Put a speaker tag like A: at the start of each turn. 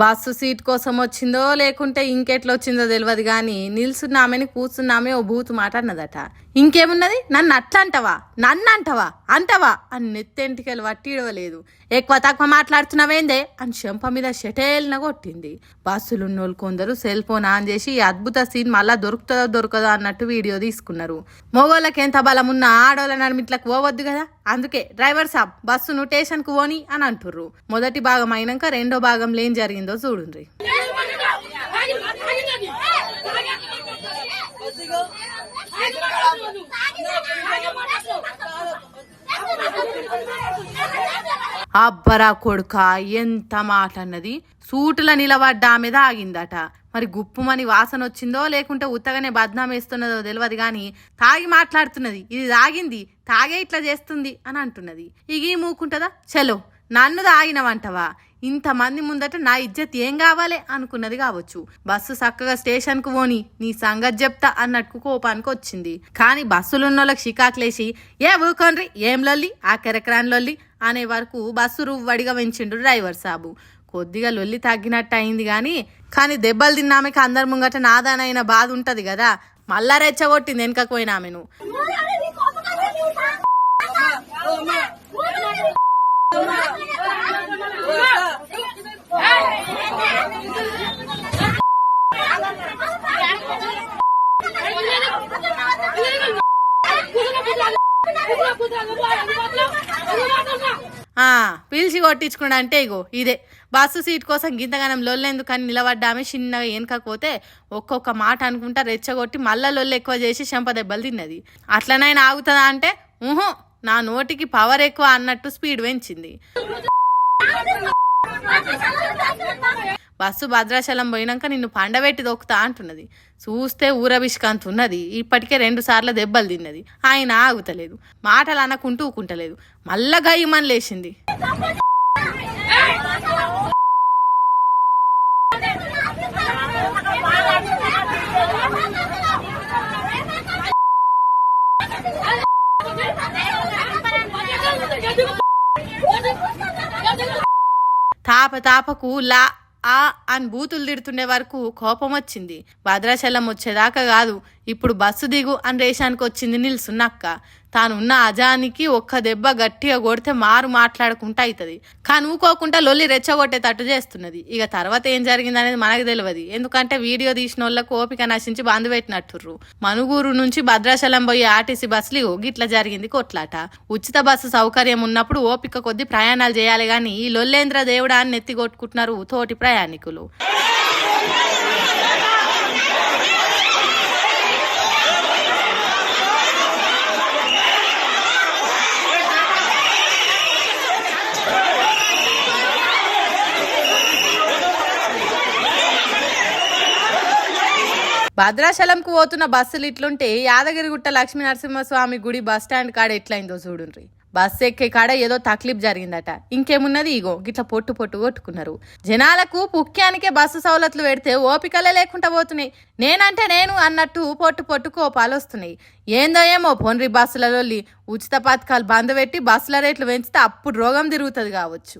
A: Bus seat కోసం వచ్చిందో లేకుంటే ఇంకెట్లా వచ్చిందో తెలియదు గాని నిల్చున్నామని కూర్చున్నామే ఓ బూతు మాట అన్నదట. ఇంకేమున్నది, నన్ను అట్లా అంటవా, నన్ను అంటవా అని నెత్తెంటికెళ్ళి వట్టిడవలేదు. ఎక్కువ తక్కువ మాట్లాడుతున్నావేందే అని చెంప మీద షెటేల్న కొట్టింది. బస్సులున్నోళ్ళు కొందరు సెల్ ఫోన్ ఆన్ చేసి ఈ అద్భుత సీన్ మళ్ళా దొరుకుతుందో అన్నట్టు వీడియో తీసుకున్నారు. మొగోళ్ళకి ఎంత బలం ఉన్నా ఆడోళ్ళ నడిమిట్లకు పోవద్దు కదా, అందుకే డ్రైవర్ సాబ్ బస్సును స్టేషన్కు పోని అని అంటుర్రు. మొదటి భాగం అయినాక రెండో భాగంలో ఏం జరిగిందో చూడండి. అబ్బరా కొడుక ఎంత మాట అన్నది. సూటుల నిలబడ్డ ఆమె ఆగిందట. మరి గుప్పుమని వాసన వచ్చిందో లేకుంటే ఉత్తగానే బద్నాం వేస్తున్నదో తెలియదు గాని తాగి మాట్లాడుతున్నది. ఇది తాగింది, తాగే ఇట్లా చేస్తుంది అని అంటున్నది. ఇగీ మూకుంటదా, చలో నన్ను తాగినవంటవా, ఇంతమంది ముందట నా ఇజ్జత్ ఏం కావాలి అనుకున్నది కావచ్చు. బస్సు చక్కగా స్టేషన్ కు పోని, నీ సంగతి చెప్తా అన్నట్టు కోపానికి వచ్చింది. కానీ బస్సులున్నోళ్ళకి షికాకులేసి ఏ ఊకొండ్రి, ఏం లొల్లి, ఆ కెరకరాన్ లొల్లి అనే వరకు బస్సు రువ్వడిగా పెంచిండు డ్రైవర్ సాబు. కొద్దిగా లొల్లి తగ్గినట్టు అయింది కానీ దెబ్బలు తిన్నామెకి అందరి ముంగట నాదానైన బాధ ఉంటది కదా, మళ్ళా రెచ్చగొట్టింది వెనకకు పోయిన ఆమెను. పిలిచి కొట్టించుకున్నా అంటే ఇగో ఇదే బస్సు సీట్ కోసం గింతగానం లొల్లెందుకని నిలబడ్డామే చిన్నగా వెనకపోతే ఒక్కొక్క మాట అనుకుంటా రెచ్చగొట్టి మళ్ళా లొల్లు ఎక్కువ చేసి చెంప దెబ్బలు తిన్నది. అట్లనైనా ఆగుతుందా అంటే నా నోటికి పవర్ ఎక్కువ అన్నట్టు స్పీడ్ పెంచింది. బస్సు భద్రాచలం పోయినాక నిన్ను పండబెట్టి దొక్కుతా అంటున్నది. చూస్తే ఊరభిష్కాంత్ ఉన్నది. ఇప్పటికే 2 సార్లు దెబ్బలు తిన్నది. ఆయన ఆగుతలేదు, మాటలు అనకుంటూ ఊకుంటలేదు. మళ్ళా గయ్యమని లేచింది. తాపకు లా ఆ అని బూతులు తిడుతుండే వరకు కోపం వచ్చింది. భద్రాచలం వచ్చేదాకా కాదు, ఇప్పుడు బస్సు దిగు అని రేషానికి వచ్చింది నిల్సున్నక్క. తానున్న అజానికి ఒక్క దెబ్బ గట్టిగా కొడితే మాట్లాడుకుంటా అవుతుంది. కానీ ఊకోకుండా లొల్లి రెచ్చగొట్టేటట్టు చేస్తున్నది. ఇక తర్వాత ఏం జరిగింది అనేది మనకు తెలియదు, ఎందుకంటే వీడియో తీసిన వాళ్ళకు ఓపిక నశించి బంద్ పెట్టినట్టుర్రు. మనుగూరు నుంచి భద్రాచలం పోయి ఆర్టీసీ బస్సులు గిట్లా జరిగింది కొట్లాట. ఉచిత బస్సు సౌకర్యం ఉన్నప్పుడు ఓపిక కొద్ది ప్రయాణాలు చేయాలి గాని ఈ లొల్లేంద్ర దేవుడా అని నెత్తి కొట్టుకుంటున్నారు తోటి ప్రయాణికులు. భద్రాచలంకు పోతున్న బస్సులు ఇట్లుంటే యాదగిరిగుట్ట లక్ష్మీ నరసింహస్వామి గుడి బస్ స్టాండ్ కాడ ఎట్లయిందో చూడుండ్రి. బస్సు ఎక్కే కాడ ఏదో తక్లీఫ్ జరిగిందట. ఇంకేమున్నది, ఇగో గిట్లా పొట్టు కొట్టుకున్నారు. జనాలకు పుక్యానికే బస్సు సౌలతులు పెడితే ఓపికలే లేకుండా పోతున్నాయి. నేనంటే నేను అన్నట్టు పొట్టు కోపాలు వస్తున్నాయి. ఏందో ఏమో పోన్రి బస్సులలో ఉచిత పథకాలు బంద్ పెట్టి బస్సుల రేట్లు పెంచితే అప్పుడు రోగం తిరుగుతుంది కావచ్చు.